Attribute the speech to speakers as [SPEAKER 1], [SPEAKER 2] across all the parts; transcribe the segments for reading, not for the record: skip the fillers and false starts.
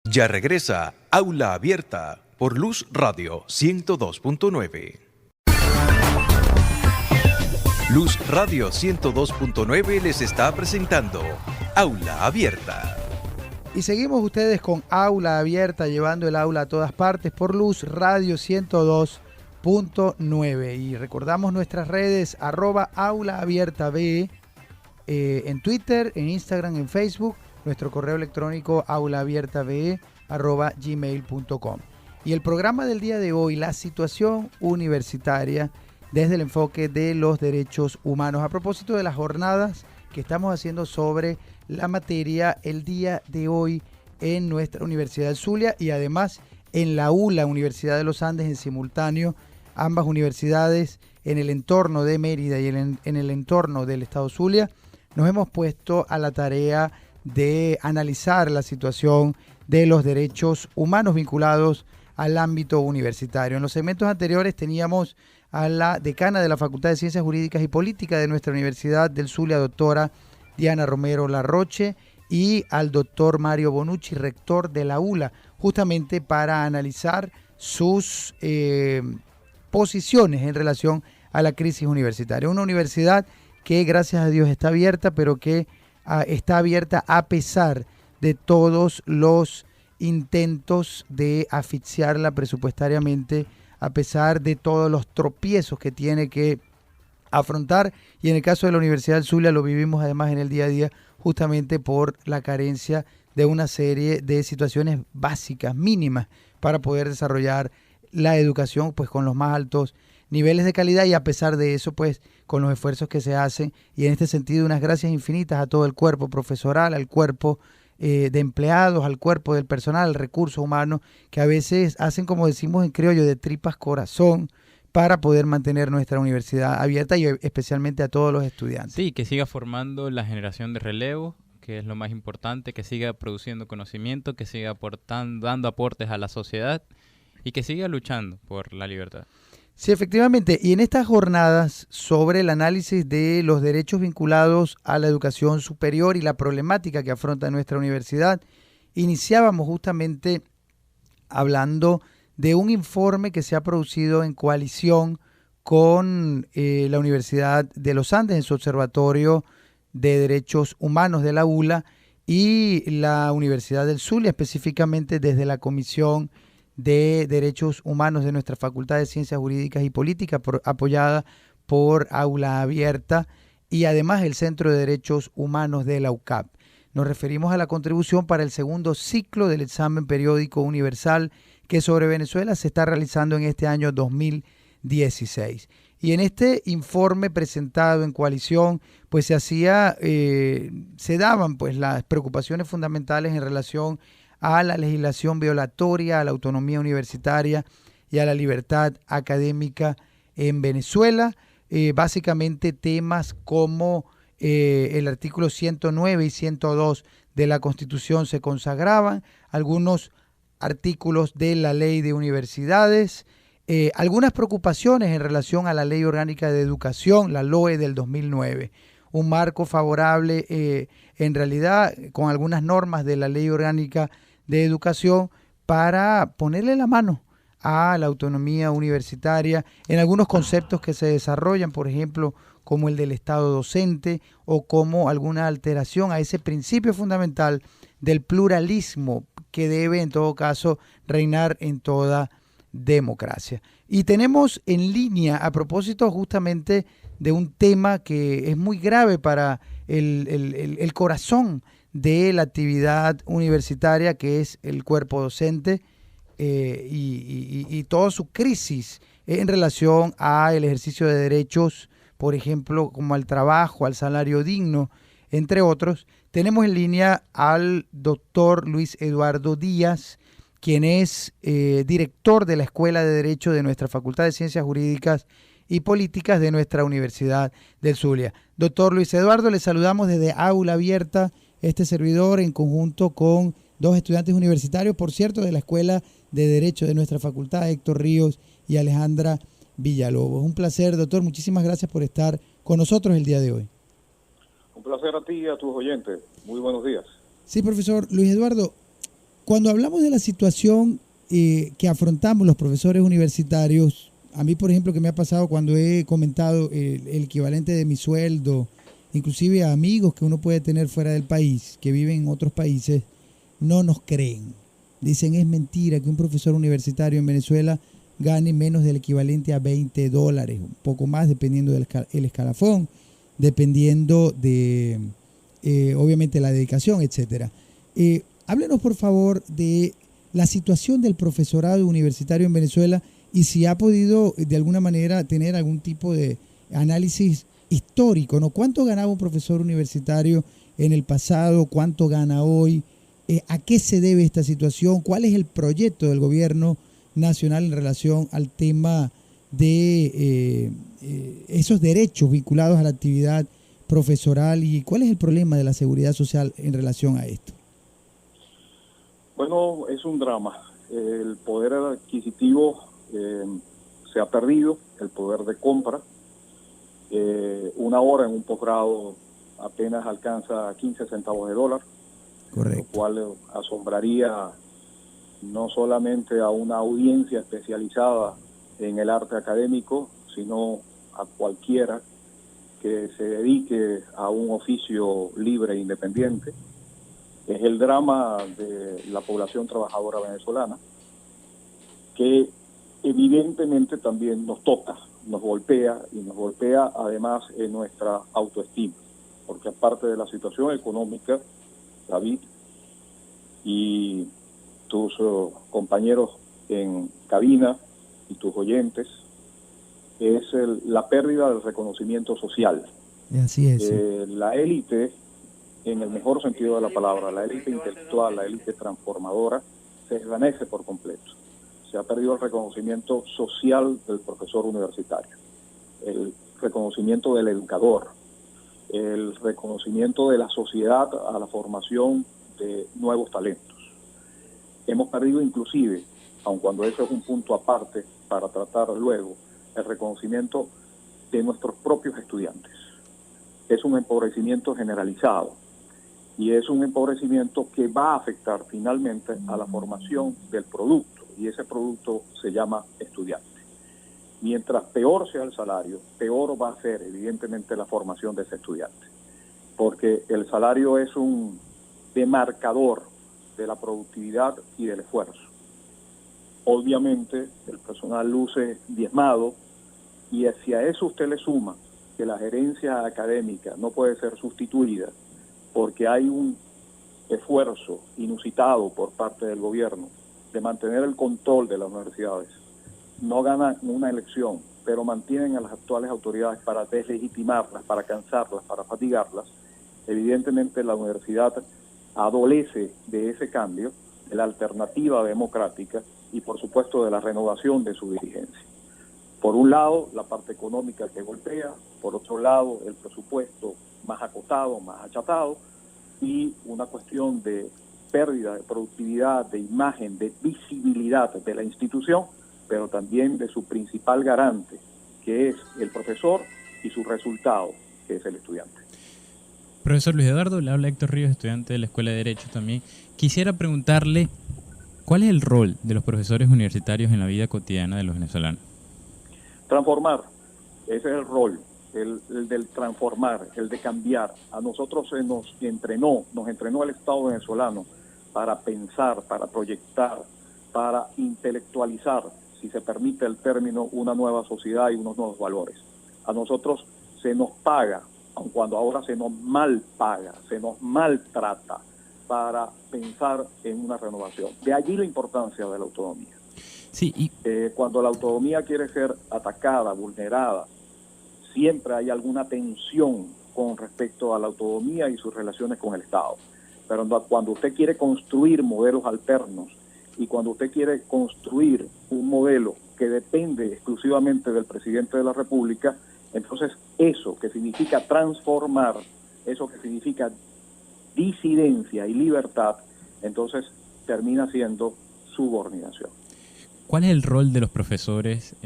[SPEAKER 1] Ya regresa Aula Abierta por Luz Radio 102.9. Luz Radio 102.9 les está presentando Aula Abierta.
[SPEAKER 2] Y seguimos ustedes con Aula Abierta, llevando el aula a todas partes por Luz Radio 102.9. Y recordamos nuestras redes, @aulaabiertabe, en Twitter, en Instagram, en Facebook. Nuestro correo electrónico aulaabiertabe@gmail.com. Y el programa del día de hoy, la situación universitaria desde el enfoque de los derechos humanos. A propósito de las jornadas que estamos haciendo sobre la materia el día de hoy en nuestra Universidad del Zulia y además en la ULA, Universidad de los Andes, en simultáneo, ambas universidades en el entorno de Mérida y en el entorno del estado Zulia, nos hemos puesto a la tarea de analizar la situación de los derechos humanos vinculados al ámbito universitario. En los segmentos anteriores teníamos a la decana de la Facultad de Ciencias Jurídicas y Políticas de nuestra Universidad del Zulia, doctora Diana Romero Larroche, y al doctor Mario Bonucci, rector de la ULA, justamente para analizar sus posiciones en relación a la crisis universitaria. Una universidad que, gracias a Dios, está abierta, pero que está abierta a pesar de todos los intentos de asfixiarla presupuestariamente, a pesar de todos los tropiezos que tiene que afrontar. Y en el caso de la Universidad del Zulia lo vivimos además en el día a día, justamente por la carencia de una serie de situaciones básicas, mínimas, para poder desarrollar la educación pues con los más altos niveles de calidad, y a pesar de eso pues con los esfuerzos que se hacen, y en este sentido unas gracias infinitas a todo el cuerpo profesoral, al cuerpo de empleados, al cuerpo del personal, al recurso humano, que a veces hacen, como decimos en criollo, de tripas corazón para poder mantener nuestra universidad abierta, y especialmente a todos los estudiantes.
[SPEAKER 3] Sí, que siga formando la generación de relevo, que es lo más importante, que siga produciendo conocimiento, que siga dando aportes a la sociedad y que siga luchando por la libertad.
[SPEAKER 2] Sí, efectivamente. Y en estas jornadas sobre el análisis de los derechos vinculados a la educación superior y la problemática que afronta nuestra universidad, iniciábamos justamente hablando de un informe que se ha producido en coalición con la Universidad de los Andes en su Observatorio de Derechos Humanos de la ULA y la Universidad del Zulia, específicamente desde la Comisión de Derechos Humanos de nuestra Facultad de Ciencias Jurídicas y Políticas, apoyada por Aula Abierta, y además el Centro de Derechos Humanos de la UCAP. Nos referimos a la contribución para el segundo ciclo del examen periódico universal que sobre Venezuela se está realizando en este año 2016. Y en este informe presentado en coalición, pues se daban pues las preocupaciones fundamentales en relación a la legislación violatoria a la autonomía universitaria y a la libertad académica en Venezuela. Básicamente temas como el artículo 109 y 102 de la Constitución se consagraban, algunos artículos de la Ley de Universidades, algunas preocupaciones en relación a la Ley Orgánica de Educación, la LOE del 2009, un marco favorable en realidad con algunas normas de la Ley Orgánica de Educación para ponerle la mano a la autonomía universitaria en algunos conceptos que se desarrollan, por ejemplo, como el del Estado docente o como alguna alteración a ese principio fundamental del pluralismo que debe en todo caso reinar en toda democracia. Y tenemos en línea, a propósito justamente de un tema que es muy grave para el corazón de la actividad universitaria, que es el cuerpo docente y toda su crisis en relación al ejercicio de derechos, por ejemplo, como al trabajo, al salario digno, entre otros. Tenemos en línea al doctor Luis Eduardo Díaz, quien es director de la Escuela de Derecho de nuestra Facultad de Ciencias Jurídicas y Políticas de nuestra Universidad del Zulia. Doctor Luis Eduardo, le saludamos desde Aula Abierta, este servidor en conjunto con dos estudiantes universitarios, por cierto, de la Escuela de Derecho de nuestra facultad, Héctor Ríos y Alejandra Villalobos. Un placer, doctor, muchísimas gracias por estar con nosotros el día de hoy.
[SPEAKER 4] Un placer a ti y a tus oyentes. Muy buenos días.
[SPEAKER 2] Sí, profesor Luis Eduardo, Cuando hablamos de la situación que afrontamos los profesores universitarios, a mí, por ejemplo, que me ha pasado cuando he comentado el equivalente de mi sueldo, inclusive a amigos que uno puede tener fuera del país, que viven en otros países, no nos creen. Dicen, es mentira que un profesor universitario en Venezuela gane menos del equivalente a $20, un poco más dependiendo del escalafón, dependiendo de, obviamente, la dedicación, etcétera. Háblenos, por favor, de la situación del profesorado universitario en Venezuela y si ha podido, de alguna manera, tener algún tipo de análisis histórico, ¿no? ¿Cuánto ganaba un profesor universitario en el pasado? ¿Cuánto gana hoy? ¿A qué se debe esta situación? ¿Cuál es el proyecto del gobierno nacional en relación al tema de esos derechos vinculados a la actividad profesoral? ¿Y cuál es el problema de la seguridad social en relación a esto?
[SPEAKER 4] Bueno, es un drama. El poder adquisitivo se ha perdido, el poder de compra. Una hora en un posgrado apenas alcanza 15 centavos de dólar.
[SPEAKER 2] Correcto.
[SPEAKER 4] Lo cual asombraría no solamente a una audiencia especializada en el arte académico, sino a cualquiera que se dedique a un oficio libre e independiente. Es el drama de la población trabajadora venezolana, que evidentemente también nos toca, nos golpea, y nos golpea además en nuestra autoestima, porque aparte de la situación económica, David y tus compañeros en cabina y tus oyentes, es la pérdida del reconocimiento social.
[SPEAKER 2] Así es.
[SPEAKER 4] La élite, en el mejor sentido de la palabra, la élite intelectual, la élite transformadora, se desvanece por completo. Se ha perdido el reconocimiento social del profesor universitario, el reconocimiento del educador, el reconocimiento de la sociedad a la formación de nuevos talentos. Hemos perdido inclusive, aun cuando eso es un punto aparte para tratar luego, el reconocimiento de nuestros propios estudiantes. Es un empobrecimiento generalizado y es un empobrecimiento que va a afectar finalmente a la formación del producto, y ese producto se llama estudiante. Mientras peor sea el salario, peor va a ser evidentemente la formación de ese estudiante, porque el salario es un demarcador de la productividad y del esfuerzo. Obviamente el personal luce diezmado, y si a eso usted le suma que la gerencia académica no puede ser sustituida porque hay un esfuerzo inusitado por parte del gobierno de mantener el control de las universidades. No ganan una elección, pero mantienen a las actuales autoridades para deslegitimarlas, para cansarlas, para fatigarlas. Evidentemente la universidad adolece de ese cambio, de la alternativa democrática y por supuesto de la renovación de su dirigencia. Por un lado, la parte económica que golpea, por otro lado, el presupuesto más acotado, más achatado, y una cuestión de pérdida de productividad, de imagen, de visibilidad de la institución, pero también de su principal garante, que es el profesor, y su resultado, que es el estudiante.
[SPEAKER 3] Profesor Luis Eduardo, le habla Héctor Ríos, estudiante de la Escuela de Derecho también. Quisiera preguntarle, ¿cuál es el rol de los profesores universitarios en la vida cotidiana de los venezolanos?
[SPEAKER 4] Transformar, ese es el rol, el del transformar, el de cambiar. A nosotros se nos entrenó el Estado venezolano para pensar, para proyectar, para intelectualizar, si se permite el término, una nueva sociedad y unos nuevos valores. A nosotros se nos paga, aun cuando ahora se nos mal paga, se nos maltrata para pensar en una renovación. De allí la importancia de la autonomía.
[SPEAKER 3] Sí, y
[SPEAKER 4] cuando la autonomía quiere ser atacada, vulnerada, siempre hay alguna tensión con respecto a la autonomía y sus relaciones con el Estado. Pero cuando usted quiere construir modelos alternos y cuando usted quiere construir un modelo que depende exclusivamente del presidente de la República, entonces eso que significa transformar, eso que significa disidencia y libertad, entonces termina siendo subordinación.
[SPEAKER 3] ¿cuál es el rol de los profesores?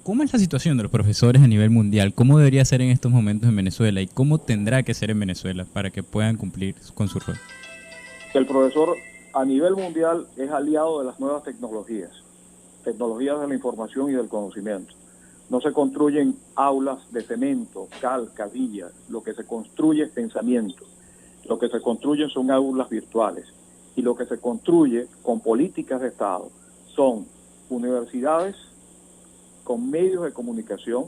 [SPEAKER 3] ¿Cómo es la situación de los profesores a nivel mundial? ¿Cómo debería ser en estos momentos en Venezuela? ¿Y cómo tendrá que ser en Venezuela para que puedan cumplir con su rol?
[SPEAKER 4] El profesor a nivel mundial es aliado de las nuevas tecnologías de la información y del conocimiento. No se construyen aulas de cemento, cal, cabilla. Lo que se construye es pensamiento. Lo que se construyen son aulas virtuales. Y lo que se construye con políticas de Estado son universidades con medios de comunicación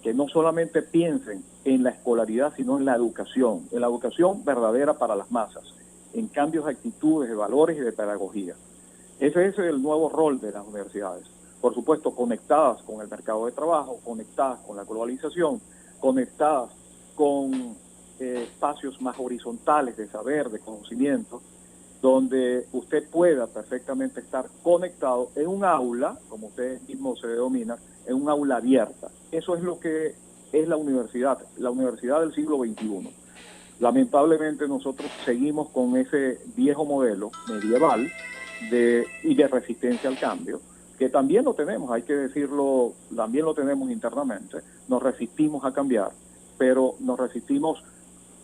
[SPEAKER 4] que no solamente piensen en la escolaridad, sino en la educación verdadera para las masas, en cambios de actitudes, de valores y de pedagogía. Ese es el nuevo rol de las universidades. Por supuesto, conectadas con el mercado de trabajo, conectadas con la globalización, conectadas con espacios más horizontales de saber, de conocimiento, donde usted pueda perfectamente estar conectado en un aula, como usted mismo se denomina, en un aula abierta. Eso es lo que es la universidad del siglo XXI. Lamentablemente nosotros seguimos con ese viejo modelo medieval y de resistencia al cambio, que también lo tenemos, hay que decirlo, también lo tenemos internamente. Nos resistimos a cambiar, pero nos resistimos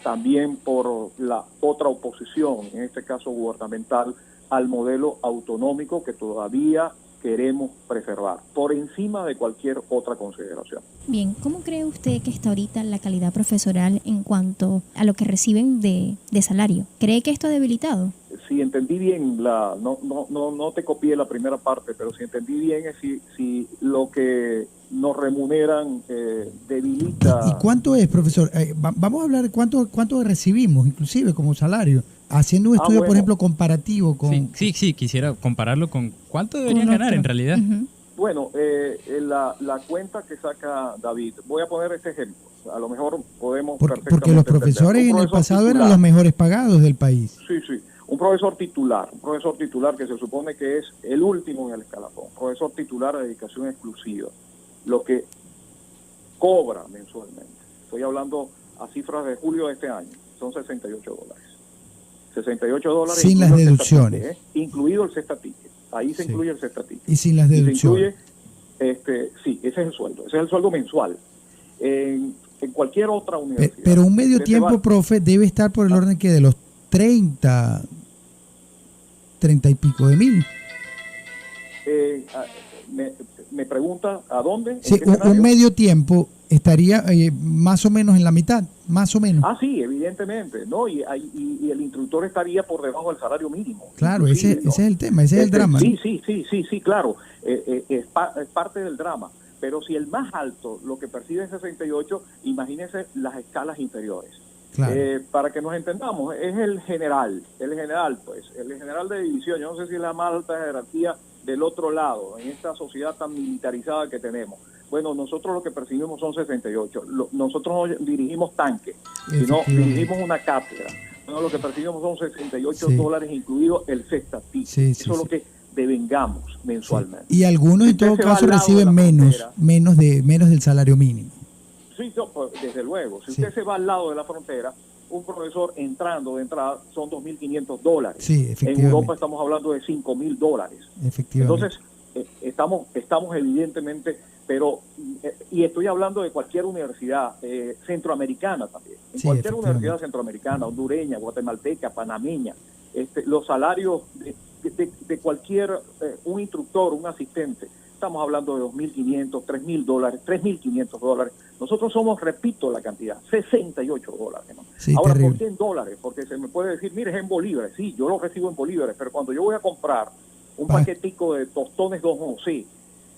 [SPEAKER 4] también por la otra oposición, en este caso gubernamental, al modelo autonómico que todavía queremos preservar, por encima de cualquier otra consideración.
[SPEAKER 5] Bien, ¿cómo cree usted que está ahorita la calidad profesoral en cuanto a lo que reciben de salario? ¿Cree que esto ha debilitado?
[SPEAKER 4] Si entendí bien, no te copié la primera parte, pero si entendí bien es si lo que nos remuneran debilita...
[SPEAKER 2] ¿Y cuánto es, profesor? Vamos a hablar de cuánto recibimos, inclusive como salario. Haciendo un estudio, por ejemplo, comparativo con...
[SPEAKER 3] Sí, quisiera compararlo con cuánto deberían ganar en realidad.
[SPEAKER 5] Uh-huh.
[SPEAKER 4] Bueno, la cuenta que saca David, voy a poner este ejemplo, a lo mejor podemos
[SPEAKER 2] porque los profesores en el pasado eran los mejores pagados del país.
[SPEAKER 4] Sí, un profesor titular que se supone que es el último en el escalafón, profesor titular de dedicación exclusiva, lo que cobra mensualmente, estoy hablando a cifras de julio de este año, son $68. $68
[SPEAKER 2] sin las deducciones.
[SPEAKER 4] Incluido el cesta ticket. Ahí se incluye el cesta ticket.
[SPEAKER 2] Y sin las deducciones.
[SPEAKER 4] Sí, ese es el sueldo mensual. En cualquier otra universidad.
[SPEAKER 2] Pero un medio tiempo, profe, debe estar por el orden que de los 30 y pico de mil.
[SPEAKER 4] Me pregunta, ¿a dónde?
[SPEAKER 2] Sí, un medio tiempo estaría más o menos en la mitad, más o menos.
[SPEAKER 4] Sí, evidentemente, ¿no? Y el instructor estaría por debajo del salario mínimo.
[SPEAKER 2] Claro, ese es el tema, ese es el drama.
[SPEAKER 4] Sí, claro, es parte del drama. Pero si el más alto lo que percibe es 68, imagínense las escalas inferiores.
[SPEAKER 2] Claro.
[SPEAKER 4] Para que nos entendamos, es el general de división. Yo no sé si es la más alta jerarquía del otro lado, en esta sociedad tan militarizada que tenemos. Bueno, nosotros lo que percibimos son 68. Nosotros no dirigimos tanques, sino dirigimos una cátedra. Bueno, lo que percibimos son $68, incluido el cesta ticket. Eso es lo que devengamos mensualmente.
[SPEAKER 2] Y algunos en todo caso reciben menos del salario mínimo.
[SPEAKER 4] Sí, pues, desde luego. Si usted se va al lado de la frontera, un profesor entrando de entrada son $2.500.
[SPEAKER 2] Sí, efectivamente.
[SPEAKER 4] En Europa estamos hablando de $5.000.
[SPEAKER 2] Efectivamente.
[SPEAKER 4] Entonces, estamos evidentemente, pero, y estoy hablando de cualquier universidad centroamericana también. En cualquier universidad centroamericana, hondureña, guatemalteca, panameña, los salarios de cualquier, un instructor, un asistente, estamos hablando de $2.500, $3.000, $3.500. Nosotros somos, repito la cantidad, $68. ¿no?
[SPEAKER 2] Sí,
[SPEAKER 4] ahora,
[SPEAKER 2] terrible.
[SPEAKER 4] ¿por qué en dólares? Porque se me puede decir, mire, es en bolívares. Sí, yo lo recibo en bolívares, pero cuando yo voy a comprar un paquetico de tostones Don José,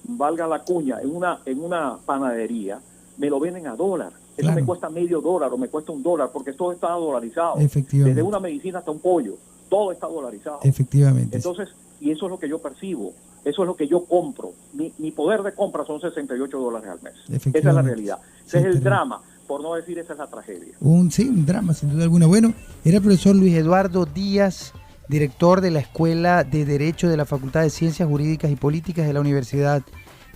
[SPEAKER 4] valga la cuña, en una panadería, me lo venden a dólar. Eso
[SPEAKER 2] Claro.
[SPEAKER 4] me cuesta $0.50 o me cuesta $1, porque todo está dolarizado.
[SPEAKER 2] Efectivamente.
[SPEAKER 4] Desde una medicina hasta un pollo, todo está dolarizado.
[SPEAKER 2] Efectivamente.
[SPEAKER 4] Entonces, y eso es lo que yo percibo, eso es lo que yo compro. Mi poder de compra son $68 al mes. Esa es la realidad. Ese es el drama, por no decir esa es la tragedia.
[SPEAKER 2] Un drama, sin duda alguna. Bueno, era el profesor
[SPEAKER 6] Luis Eduardo Díaz, director de la Escuela de Derecho de la Facultad de Ciencias Jurídicas y Políticas de la Universidad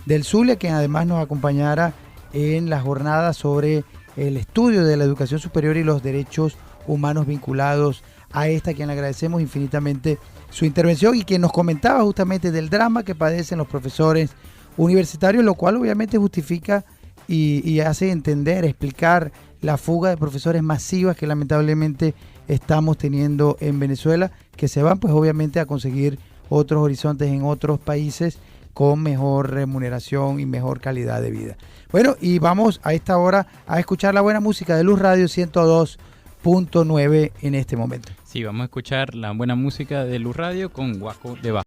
[SPEAKER 6] del Zulia, quien además nos acompañará en la jornada sobre el estudio de la educación superior y los derechos humanos vinculados a esta, a quien le agradecemos infinitamente su intervención y que nos comentaba justamente del drama que padecen los profesores universitarios, lo cual obviamente justifica y hace entender, explicar la fuga de profesores masivas que lamentablemente
[SPEAKER 2] estamos teniendo en Venezuela, que se van pues obviamente a conseguir otros horizontes en otros países con mejor remuneración y mejor calidad de vida. Bueno, y vamos a esta hora a escuchar la buena música de Luz Radio 102.9 en este momento.
[SPEAKER 3] Sí, vamos a escuchar la buena música de Luz Radio con Guaco de Bajo.